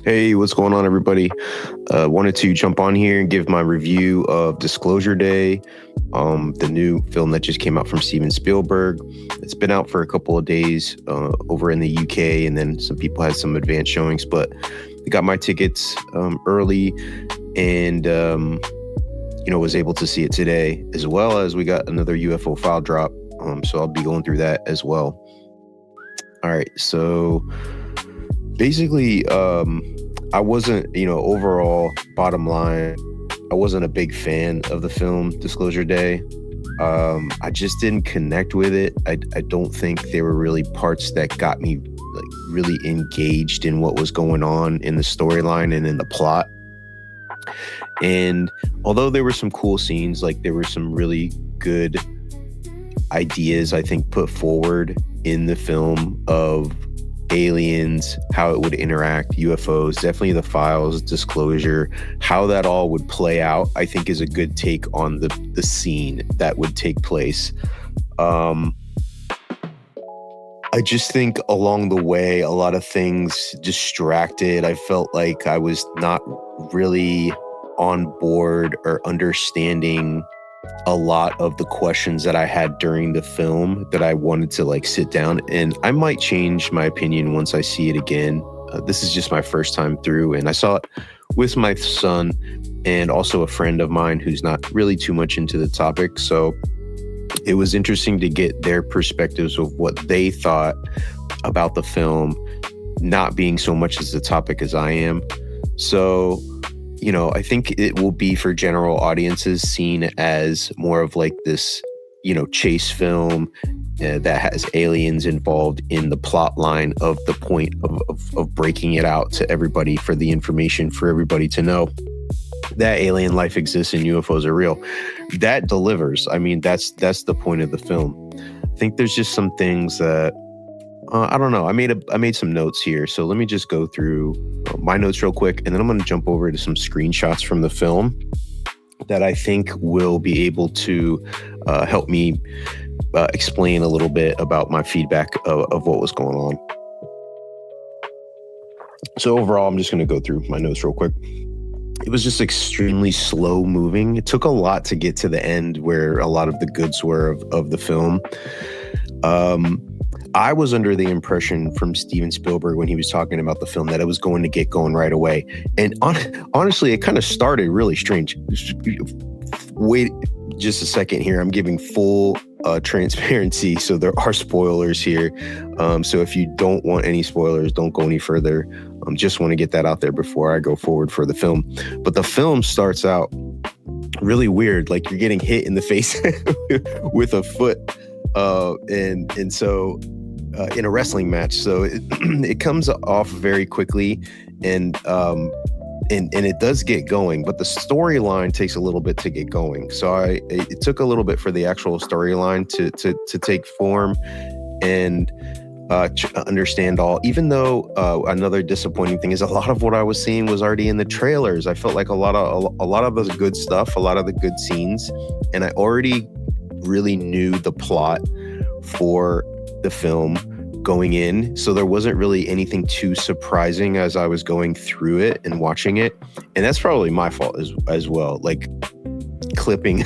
Hey, what's going on, everybody? Wanted to jump on here and give my review of Disclosure Day, the new film that just came out from Steven Spielberg. It's been out for a couple of days over in the UK, and then some people had some advanced showings, but I got my tickets early and, was able to see it today, as well as we got another UFO file drop. So I'll be going through that as well. All right, so basically, I wasn't, overall, bottom line, I wasn't a big fan of the film Disclosure Day. I just didn't connect with it. I don't think there were really parts that got me really engaged in what was going on in the storyline and in the plot. And although there were some cool scenes, there were some really good ideas, I think, put forward in the film of aliens, how it would interact, UFOs, definitely the files, disclosure, how that all would play out, I think is a good take on the scene that would take place. I just think along the way, a lot of things distracted. I felt like I was not really on board or understanding a lot of the questions that I had during the film that I wanted to sit down, and I might change my opinion once I see it again. This is just my first time through, and I saw it with my son and also a friend of mine who's not really too much into the topic. So it was interesting to get their perspectives of what they thought about the film, not being so much as the topic as I am. So I think it will be for general audiences seen as more of this, chase film that has aliens involved in the plot line of the point of breaking it out to everybody for the information for everybody to know that alien life exists and UFOs are real. That delivers. I mean, that's the point of the film. I think there's just some things that I don't know. I made some notes here, so let me just go through my notes real quick, and then I'm going to jump over to some screenshots from the film that I think will be able to help me explain a little bit about my feedback of what was going on. So overall, I'm just going to go through my notes real quick. It was just extremely slow moving. It took a lot to get to the end where a lot of the goods were of the film. I was under the impression from Steven Spielberg when he was talking about the film that it was going to get going right away. And honestly, it kind of started really strange. Wait just a second here. I'm giving full transparency. So there are spoilers here. So if you don't want any spoilers, don't go any further. Just want to get that out there before I go forward for the film. But the film starts out really weird. Like you're getting hit in the face with a foot. And so in a wrestling match, so it comes off very quickly, and it does get going, but the storyline takes a little bit to get going. So it took a little bit for the actual storyline to take form and understand all. Even though another disappointing thing is a lot of what I was seeing was already in the trailers. I felt like a lot of the good stuff, a lot of the good scenes, and I already really knew the plot for the film going in, so there wasn't really anything too surprising as I was going through it and watching it. And that's probably my fault as well, clipping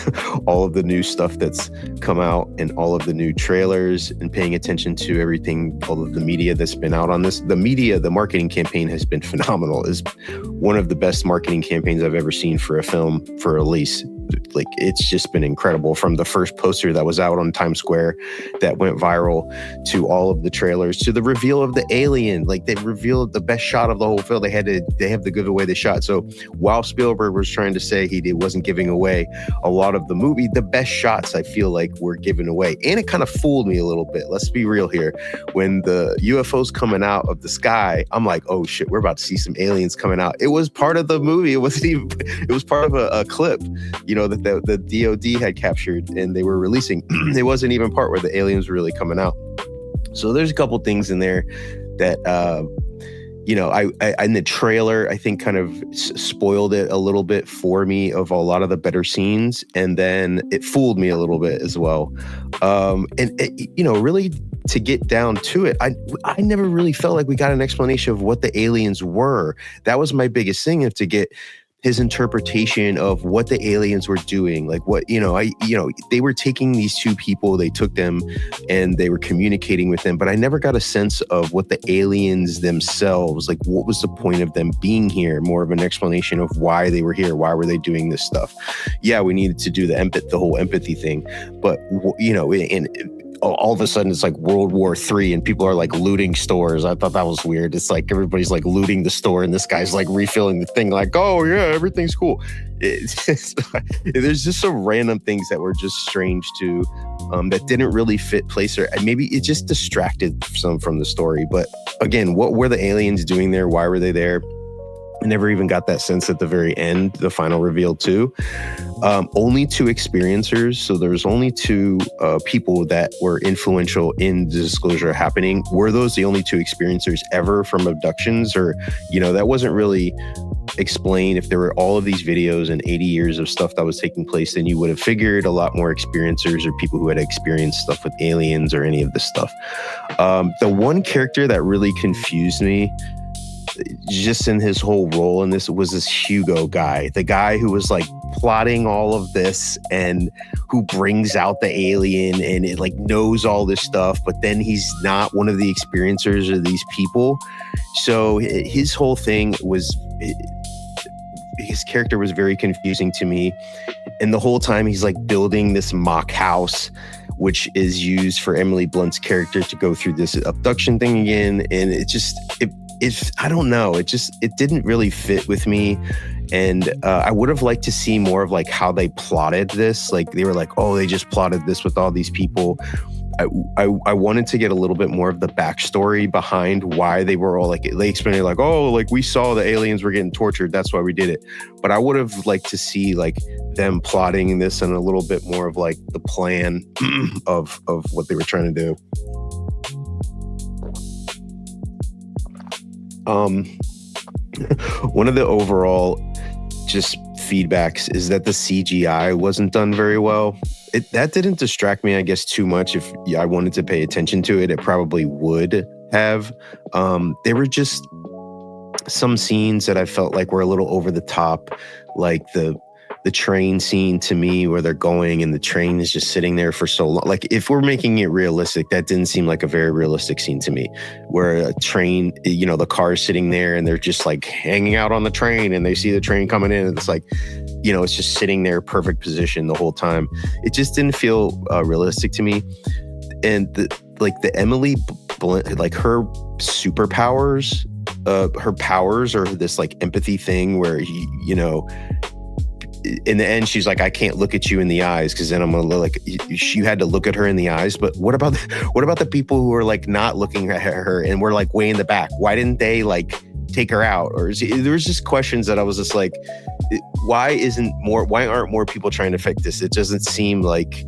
all of the new stuff that's come out and all of the new trailers and paying attention to everything, all of the media that's been out on this. The marketing campaign has been phenomenal. It's one of the best marketing campaigns I've ever seen for a film, for a release. It's just been incredible, from the first poster that was out on Times Square that went viral, to all of the trailers, to the reveal of the alien. They revealed the best shot of the whole film. They have to give away the shot. So while Spielberg was trying to say he wasn't giving away a lot of the movie, the best shots I feel like were given away. And it kind of fooled me a little bit. Let's be real here. When the UFOs coming out of the sky, I'm like, oh shit, we're about to see some aliens coming out. It was part of the movie. It was part of a clip, that the DOD had captured and they were releasing. It wasn't even part where the aliens were really coming out. So there's a couple things in there that I in the trailer, I think kind of spoiled it a little bit for me of a lot of the better scenes, and then it fooled me a little bit as well. Really to get down to it, I never really felt like we got an explanation of what the aliens were. That was my biggest thing, to get his interpretation of what the aliens were doing. Like they were taking these two people, they took them and they were communicating with them, but I never got a sense of what the aliens themselves, like what was the point of them being here, more of an explanation of why they were here, why were they doing this stuff. Yeah, we needed to do the whole empathy thing, but all of a sudden it's like World War III and people are like looting stores. I thought that was weird. It's like everybody's like looting the store and this guy's like refilling the thing like, oh yeah, everything's cool. There's just some random things that were just strange too, that didn't really fit place, or maybe it just distracted some from the story. But again, what were the aliens doing there? Why were they there? I never even got that sense at the very end, the final reveal too. Only two experiencers. So there was only two people that were influential in the disclosure happening. Were those the only two experiencers ever from abductions? Or, that wasn't really explained. If there were all of these videos and 80 years of stuff that was taking place, then you would have figured a lot more experiencers or people who had experienced stuff with aliens or any of this stuff. The one character that really confused me just in his whole role in this was this Hugo guy, the guy who was like plotting all of this and who brings out the alien and it like knows all this stuff, but then he's not one of the experiencers of these people. So his whole thing was, his character was very confusing to me. And the whole time he's like building this mock house, which is used for Emily Blunt's character to go through this abduction thing again. And I don't know. It didn't really fit with me. And I would have liked to see more of like how they plotted this. Like they were like, oh, they just plotted this with all these people. I wanted to get a little bit more of the backstory behind why they were all like, they explained it like, oh, like we saw the aliens were getting tortured. That's why we did it. But I would have liked to see like them plotting this and a little bit more of like the plan of what they were trying to do. One of the overall just feedbacks is that the CGI wasn't done very well. That didn't distract me, I guess, too much. If I wanted to pay attention to it, it probably would have. There were just some scenes that I felt like were a little over the top, like the train scene to me where they're going and the train is just sitting there for so long. Like if we're making it realistic, that didn't seem like a very realistic scene to me, where a train, the car is sitting there and they're just like hanging out on the train and they see the train coming in and it's like, it's just sitting there, perfect position the whole time. It just didn't feel realistic to me. And the Emily Blunt, like her superpowers, her powers are this like empathy thing where, in the end, she's like, I can't look at you in the eyes because then I'm gonna look like you had to look at her in the eyes. But what about the people who are like not looking at her and were like way in the back? Why didn't they like take her out? Or there was just questions that I was just like, why aren't more people trying to fix this? It doesn't seem like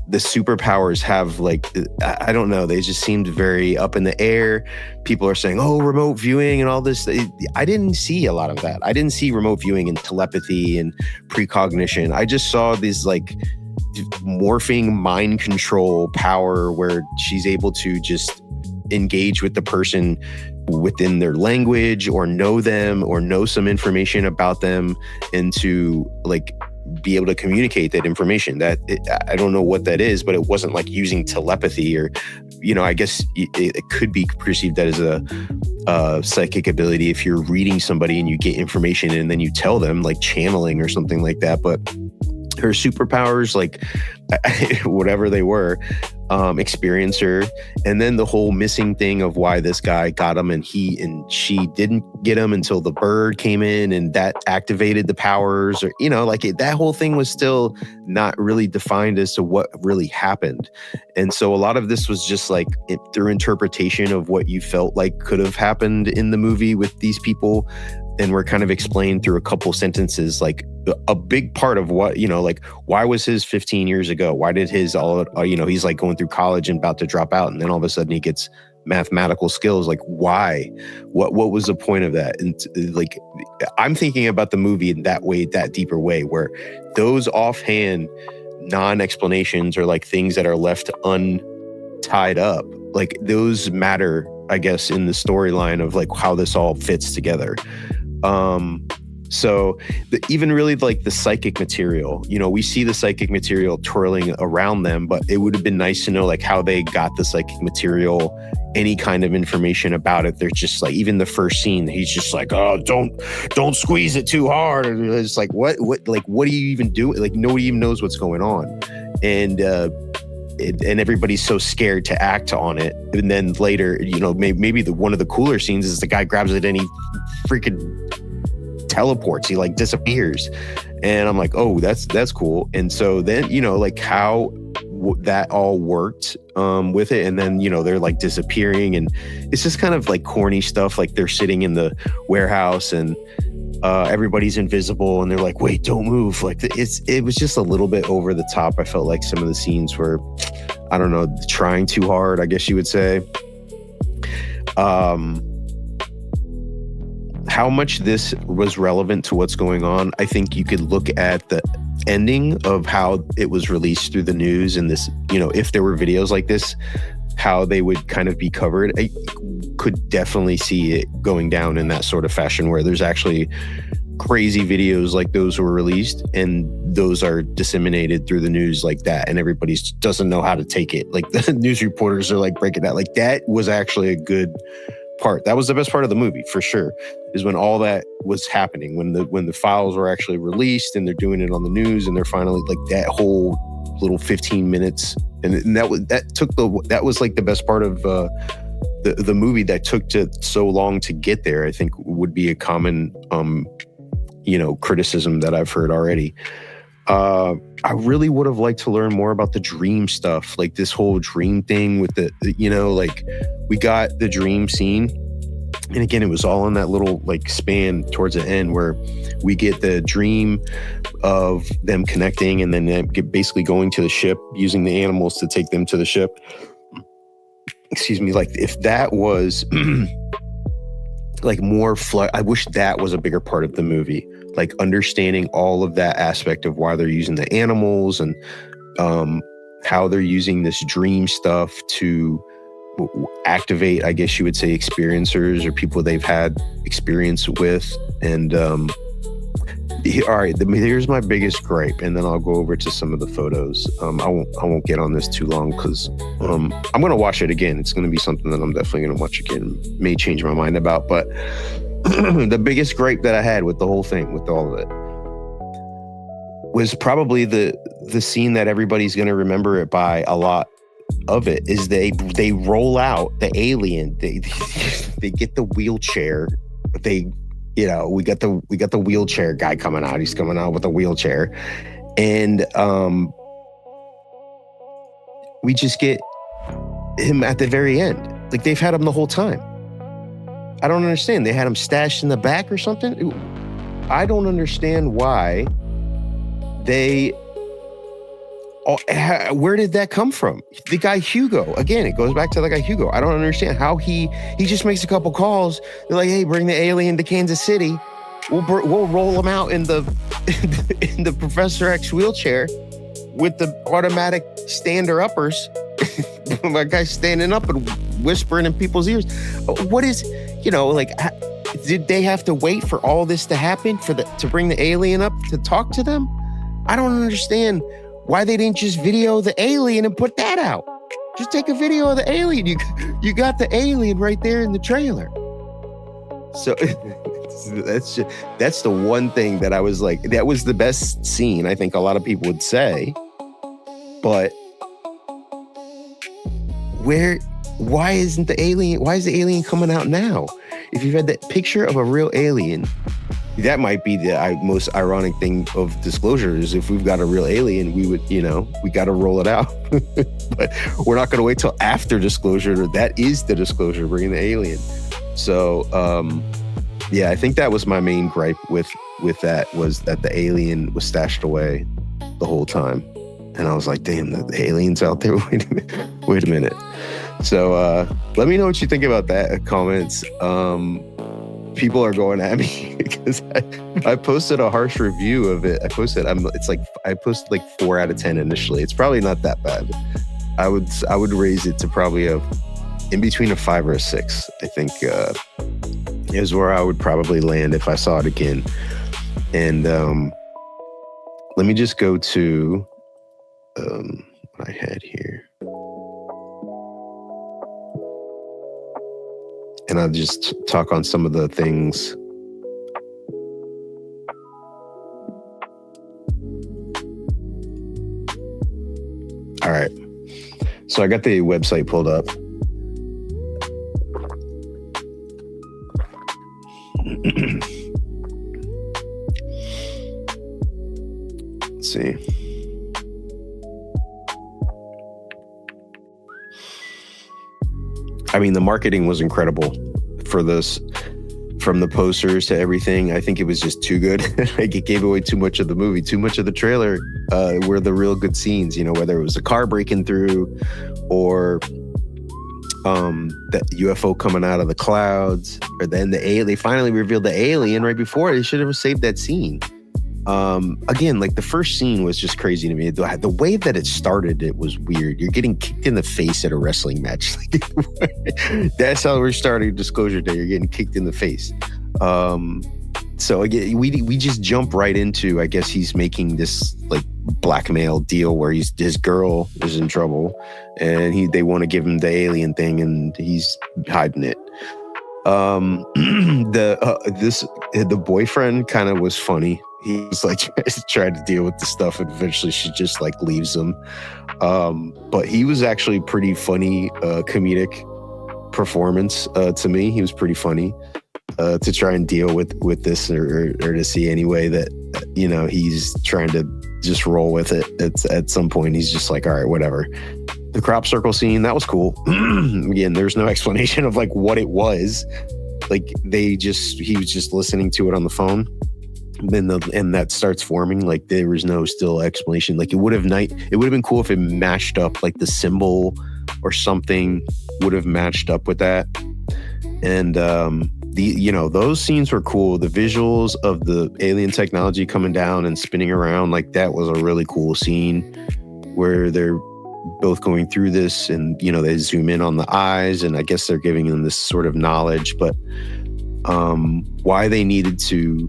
the superpowers have like, I don't know, they just seemed very up in the air. People are saying, oh, remote viewing and all this. I didn't see a lot of that. I didn't see remote viewing and telepathy and precognition. I just saw these like morphing mind control power where she's able to just engage with the person within their language or know them or know some information about them and to like be able to communicate that information. I don't know what that is, but it wasn't like using telepathy or, I guess it could be perceived that as a psychic ability if you're reading somebody and you get information and then you tell them, like channeling or something like that. But her superpowers, like whatever they were, experiencer, and then the whole missing thing of why this guy got him and she didn't get him until the bird came in and that activated the powers, or that whole thing was still not really defined as to what really happened. And so a lot of this was just like through interpretation of what you felt like could have happened in the movie with these people, and we're kind of explained through a couple sentences, like a big part of what, like why was his 15 years ago? Why did his he's like going through college and about to drop out, and then all of a sudden he gets mathematical skills. Like, why? What was the point of that? And like, I'm thinking about the movie in that way, that deeper way, where those offhand non-explanations are like things that are left untied up. Like, those matter, I guess, in the storyline of like how this all fits together. So even really like the psychic material, you know, we see the psychic material twirling around them, but it would have been nice to know like how they got the psychic material, any kind of information about it. They're just like, even the first scene, he's just like, oh, don't squeeze it too hard. And it's like, what do you even do? Like, nobody even knows what's going on. And everybody's so scared to act on it. And then later, you know, maybe one of the cooler scenes is the guy grabs it and he freaking teleports, he like disappears, and I'm like, oh, that's cool. And so then, you know, like how that all worked with it, and then, you know, they're like disappearing, and it's just kind of like corny stuff, like they're sitting in the warehouse and everybody's invisible and they're like, wait, don't move. Like, it was just a little bit over the top. I felt like some of the scenes were, I don't know, trying too hard, I guess you would say. How much this was relevant to what's going on, I think you could look at the ending of how it was released through the news, and this, you know, if there were videos like this, how they would kind of be covered. I could definitely see it going down in that sort of fashion, where there's actually crazy videos like those were released, and those are disseminated through the news like that, and everybody doesn't know how to take it. Like, the news reporters are like breaking that. Like, that was actually a good part. That was the best part of the movie for sure, is when all that was happening, when the files were actually released and they're doing it on the news, and they're finally like that whole little 15 minutes, and that was like the best part of the movie that took so long to get there. I think would be a common you know, criticism that I've heard already. I really would have liked to learn more about the dream stuff, like this whole dream thing with the, you know, like we got the dream scene. And again, it was all in that little like span towards the end where we get the dream of them connecting, and then them basically going to the ship, using the animals to take them to the ship. Excuse me. Like, if that was like more I wish that was a bigger part of the movie, like understanding all of that aspect of why they're using the animals, and how they're using this dream stuff to activate, I guess you would say, experiencers or people they've had experience with. And all right, here's my biggest gripe, and then I'll go over to some of the photos. I won't get on this too long, because I'm going to watch it again. It's going to be something that I'm definitely going to watch again. May change my mind about, but the biggest gripe that I had with the whole thing, with all of it, was probably the scene that everybody's going to remember it by a lot of it, is they roll out the alien. They get the wheelchair. You know, we got the wheelchair guy coming out. He's coming out with a wheelchair, and we just get him at the very end. Like, they've had him the whole time. I don't understand. They had him stashed in the back or something. I don't understand why they. Where did that come from? The guy Hugo, again, it goes back to the guy Hugo. I don't understand how he just makes a couple calls. They're like, hey, bring the alien to Kansas City. We'll roll him out in the Professor X wheelchair with the automatic stander uppers. My guy's standing up and whispering in people's ears. What is, you know, like, did they have to wait for all this to happen to bring the alien up to talk to them? I don't understand why they didn't just video the alien and put that out. Just take a video of the alien. You got the alien right there in the trailer. So that's the one thing that I was like, that was the best scene, I think a lot of people would say. But why is the alien coming out now? If you've had that picture of a real alien, that might be the most ironic thing of disclosure, is if we've got a real alien, we would, you know, we got to roll it out. But we're not going to wait till after disclosure. That is the disclosure, bringing the alien. So, yeah, I think that was my main gripe with that, was that the alien was stashed away the whole time. And I was like, damn, the aliens out there. Wait a minute. So let me know what you think about that. Comments. People are going at me because I posted a harsh review of it. I posted like 4 out of 10 initially. It's probably not that bad. I would raise it to probably in between a 5 or a 6. I think is where I would probably land if I saw it again. And let me just go to what I had here. And I'll just talk on some of the things. All right. So I got the website pulled up. Let's see. I mean, the marketing was incredible for this, from the posters to everything. I think it was just too good. Like, it gave away too much of the movie, too much of the trailer were the real good scenes, you know, whether it was a car breaking through or that UFO coming out of the clouds, or then they finally revealed the alien right before. They should have saved that scene. Again, like, the first scene was just crazy to me. The way that it started, it was weird. You're getting kicked in the face at a wrestling match. That's how we're starting Disclosure Day. You're getting kicked in the face. So again, we just jump right into, I guess he's making this like blackmail deal where his girl is in trouble, and they want to give him the alien thing, and he's hiding it. The boyfriend kind of was funny. He was like trying to deal with the stuff, and eventually she just like leaves him. But he was actually pretty funny, comedic performance to me. He was pretty funny to try and deal with this, or to see anyway that, you know, he's trying to just roll with it. It's at some point he's just like, all right, whatever. The crop circle scene, that was cool. Again, there's no explanation of like what it was. Like, he was just listening to it on the phone. And that starts forming. Like, there was no still explanation. Like, it would have been cool if it matched up, like the symbol or something would have matched up with that. And those scenes were cool. The visuals of the alien technology coming down and spinning around, like, that was a really cool scene where they're both going through this, and, you know, they zoom in on the eyes, and I guess they're giving them this sort of knowledge. But why they needed to,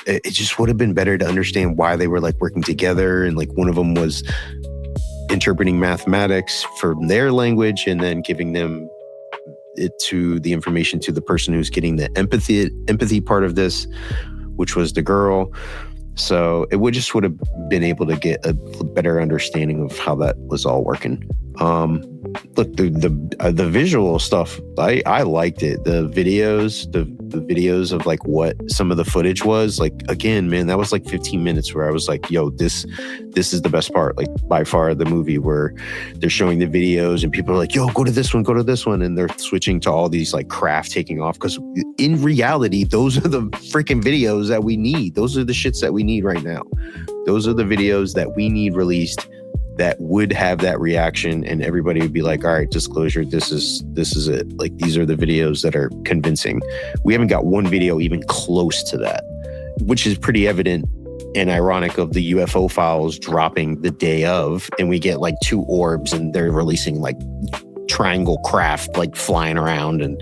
it just would have been better to understand why they were like working together, and like one of them was interpreting mathematics from their language and then giving them the information to the person who's getting the empathy part of this, which was the girl. So it would have been able to get a better understanding of how that was all working. Look, the visual stuff, I liked it. The videos of like what some of the footage was like. Again, man, that was like 15 minutes where I was like, yo, this is the best part, like by far, the movie, where they're showing the videos and people are like, yo, go to this one, and they're switching to all these like craft taking off, because in reality, those are the freaking videos that we need. Those are the shits that we need right now. Those are the videos that we need released that would have that reaction, and everybody would be like, all right, Disclosure, this is it. Like, these are the videos that are convincing. We haven't got one video even close to that, which is pretty evident and ironic of the UFO files dropping the day of, and we get like 2 orbs, and they're releasing like triangle craft like flying around and,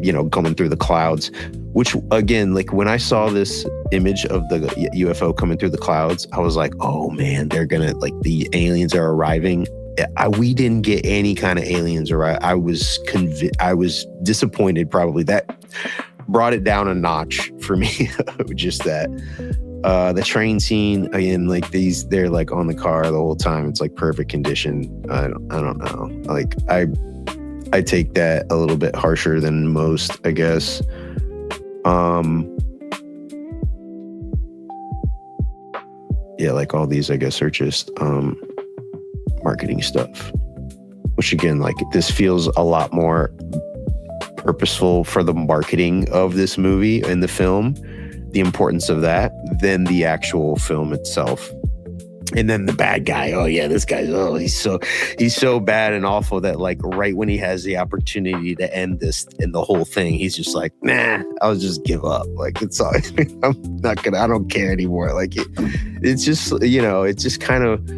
you know, coming through the clouds. Which, again, like, when I saw this image of the UFO coming through the clouds, I was like, oh man, they're gonna, like, the aliens are arriving. We didn't get any kind of aliens arrive. I was disappointed. Probably that brought it down a notch for me. Just that. The train scene, again, like, they're like on the car the whole time. It's like perfect condition. I don't know. Like, I take that a little bit harsher than most, I guess. Yeah, like all these, I guess, are just marketing stuff. Which, again, like, this feels a lot more purposeful for the marketing of this movie and the film, the importance of that, than the actual film itself. And then the bad guy, oh yeah, this guy's he's so bad and awful that like right when he has the opportunity to end this and the whole thing, he's just like, nah, I'll just give up. Like it's all, I don't care anymore. Like it's just, it just kind of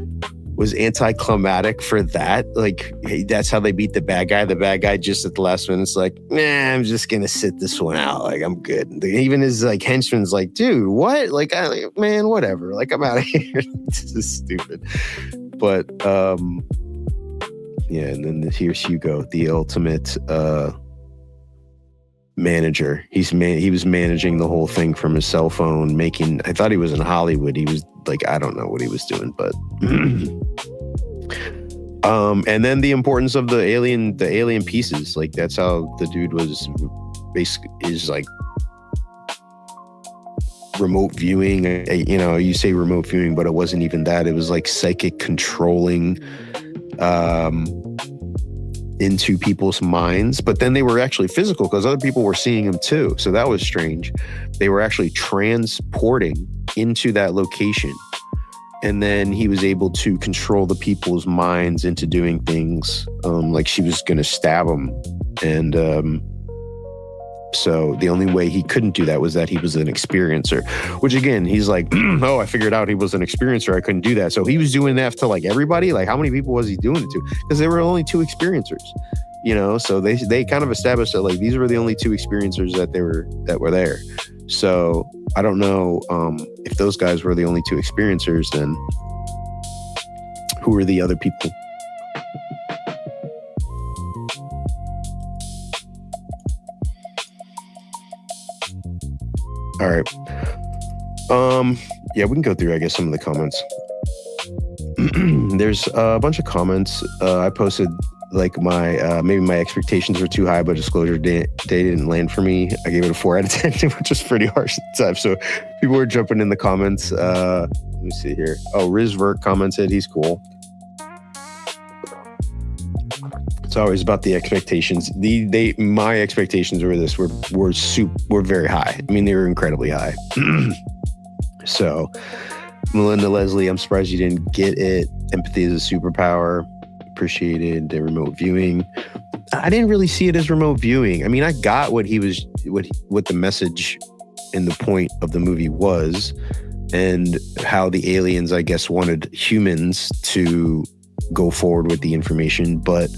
was anticlimactic for that. Like, hey, that's how they beat the bad guy. The bad guy just at the last minute's like, nah, I'm just gonna sit this one out. Like, I'm good. Even his like henchman's like, dude, what? Like, man, whatever. Like, I'm out of here. This is stupid. But yeah, and then here's Hugo, the ultimate manager. He was managing the whole thing from his cell phone, I thought he was in Hollywood. He was like, I don't know what he was doing, but and then the importance of the alien pieces. Like that's how the dude was basically is like remote viewing. You say remote viewing, but it wasn't even that. It was like psychic controlling into people's minds, but then they were actually physical because other people were seeing him too. So that was strange. They were actually transporting into that location. And then he was able to control the people's minds into doing things like she was going to stab him. And so the only way he couldn't do that was that he was an experiencer, which again, he's like, oh, I figured out he was an experiencer. I couldn't do that. So he was doing that to like everybody. Like how many people was he doing it to? Because there were only 2 experiencers, so they kind of established that like these were the only 2 experiencers that were there. So I don't know if those guys were the only 2 experiencers, then who were the other people? All right. Yeah, we can go through, I guess, some of the comments. There's a bunch of comments. I posted like maybe my expectations were too high, but disclosure day didn't land for me. I gave it a 4 out of 10, which was pretty harsh at the time. So people were jumping in the comments. Let me see here. Oh, Rizvert commented, he's cool. It's always about the expectations. My expectations were very high. I mean, they were incredibly high. So, Melinda Leslie, I'm surprised you didn't get it. Empathy is a superpower. Appreciated the remote viewing. I didn't really see it as remote viewing. I mean, I got what the message and the point of the movie was, and how the aliens, I guess, wanted humans to go forward with the information, but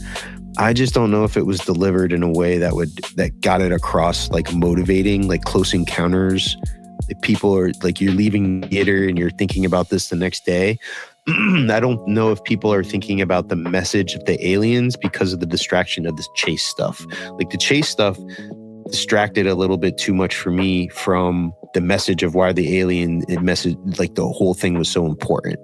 I just don't know if it was delivered in a way that got it across, like motivating, like Close Encounters. If people are like, you're leaving theater and you're thinking about this the next day. I don't know if people are thinking about the message of the aliens because of the distraction of this chase stuff. Like the chase stuff distracted a little bit too much for me from the message of why the alien message, like the whole thing was so important.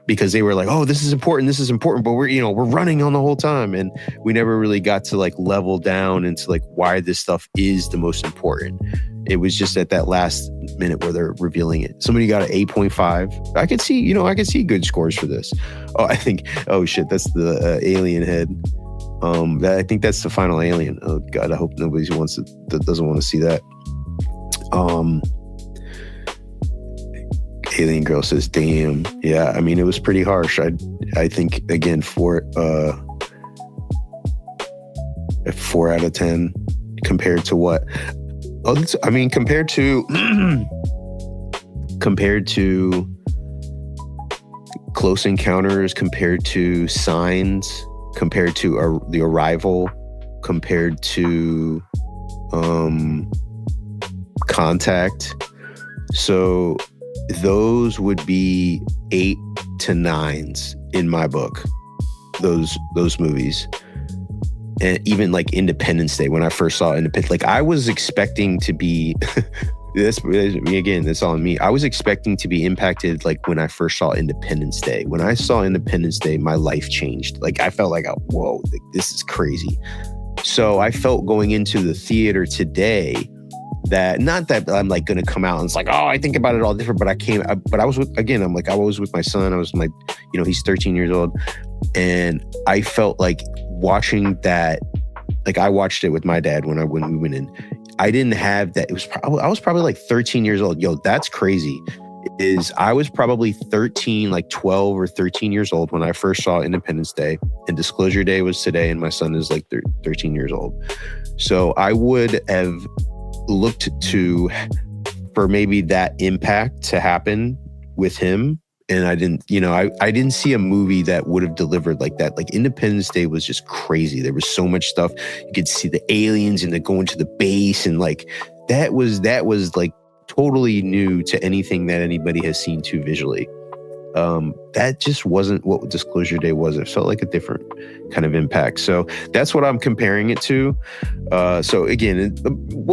Because they were like, oh, this is important, but we're running on the whole time. And we never really got to like level down into like why this stuff is the most important. It was just at that last minute where they're revealing it. Somebody got an 8.5. I could see good scores for this. Oh, shit, that's the alien head. I think that's the final alien. Oh God, I hope nobody doesn't want to see that. Alien Girl says, damn. Yeah, I mean, it was pretty harsh. I think, again, for a 4 out of 10 compared to what? Compared to Close Encounters, compared to Signs, compared to The Arrival, compared to Contact. So those would be 8 to 9s in my book. Those movies. And even like Independence Day, when I first saw Independence, like I was expecting to be that's on me. I was expecting to be impacted like when I first saw Independence Day. When I saw Independence Day, my life changed. Like I felt like, whoa, this is crazy. So I felt going into the theater today that, not that I'm like going to come out and it's like, oh, I think about it all different, but I was with my son. I was he's 13 years old. And I felt like watching that, like I watched it with my dad when we went in. I didn't have that. I was probably like 13 years old. Yo, that's crazy. is I was probably 13, like 12 or 13 years old when I first saw Independence Day, and Disclosure Day was today, and my son is like 13 years old. So I would have looked to for maybe that impact to happen with him. And I didn't, I didn't see a movie that would have delivered like that. Like Independence Day was just crazy. There was so much stuff. You could see the aliens and they go into the base, and like that was like totally new to anything that anybody has seen too visually. That just wasn't what Disclosure Day was. It felt like a different kind of impact. So that's what I'm comparing it to. So again,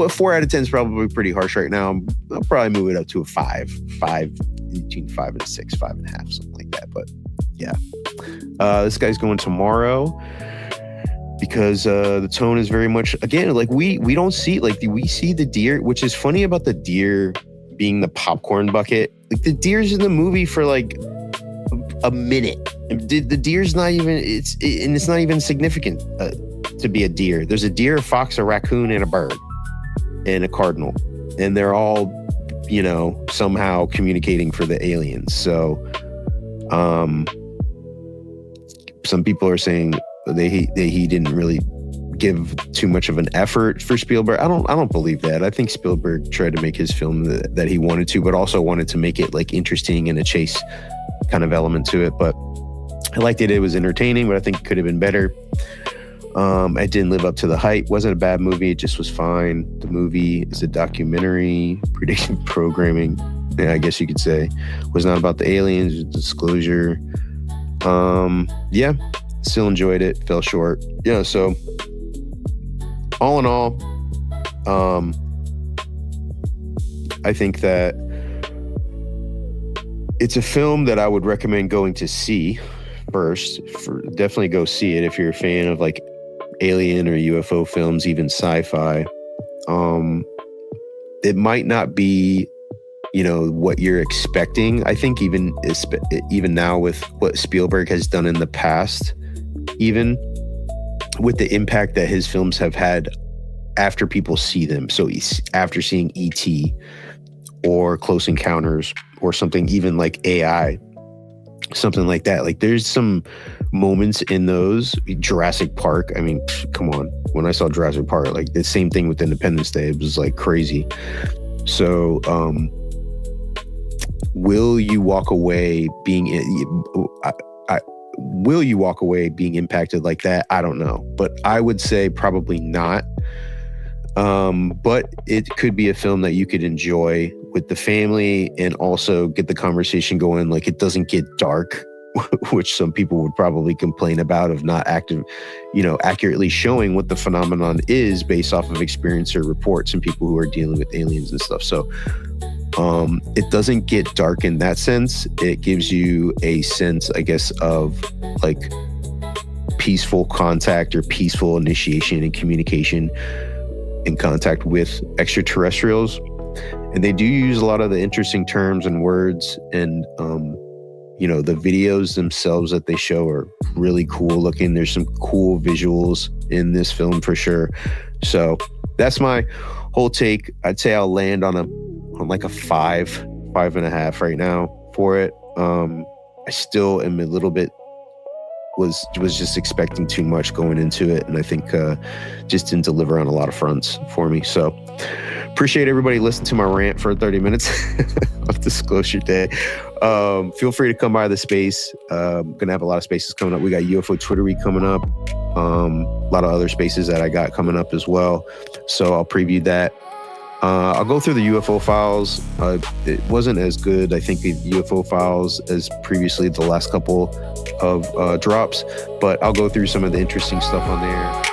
4 out of 10 is probably pretty harsh right now. I'll probably move it up to a 5, between 5 and 6, 5.5, something like that. But yeah, this guy's going tomorrow because the tone is very much, again, like we don't see, like we see the deer, which is funny about the deer being the popcorn bucket. Like the deer's in the movie for like a minute. The deer's not even, it's not even significant to be a deer. There's a deer, a fox, a raccoon, and a bird, and a cardinal. And they're all, somehow communicating for the aliens. So some people are saying he didn't really give too much of an effort for Spielberg. I don't believe that. I think Spielberg tried to make his film that he wanted to, but also wanted to make it like interesting and a chase kind of element to it. But I liked it. It was entertaining, but I think it could have been better. It didn't live up to the hype. Wasn't a bad movie. It just was fine. The movie is a documentary, prediction programming. Yeah, I guess you could say. Was not about the aliens. Disclosure. Yeah, still enjoyed it. Fell short. Yeah, so all in all, I think that it's a film that I would recommend going to see first. Definitely go see it if you're a fan of like alien or UFO films, even sci-fi. It might not be, what you're expecting. I think even now with what Spielberg has done in the past, even with the impact that his films have had after people see them. So after seeing E.T. or Close Encounters or something even like AI, something like that. Like there's some moments in those. Jurassic Park, I mean, come on. When I saw Jurassic Park, like the same thing with Independence Day, it was like crazy. So will you walk away being impacted like that? I don't know, but I would say probably not. But it could be a film that you could enjoy with the family and also get the conversation going. Like it doesn't get dark, which some people would probably complain about, of not accurately showing what the phenomenon is based off of experiencer reports and people who are dealing with aliens and stuff. So it doesn't get dark in that sense. It gives you a sense, I guess, of like peaceful contact or peaceful initiation and communication in contact with extraterrestrials. And they do use a lot of the interesting terms and words, and the videos themselves that they show are really cool looking. There's some cool visuals in this film for sure. So that's my whole take. I'd say I'll land on like a 5.5 right now for it. I still am a little bit was just expecting too much going into it, and I think just didn't deliver on a lot of fronts for me. So appreciate everybody listening to my rant for 30 minutes of Disclosure Day. Feel free to come by the space. Gonna have a lot of spaces coming up. We got UFO Twitter Week coming up. A lot of other spaces that I got coming up as well. So I'll preview that. I'll go through the UFO files. It wasn't as good, I think, the UFO files as previously the last couple of drops, but I'll go through some of the interesting stuff on there.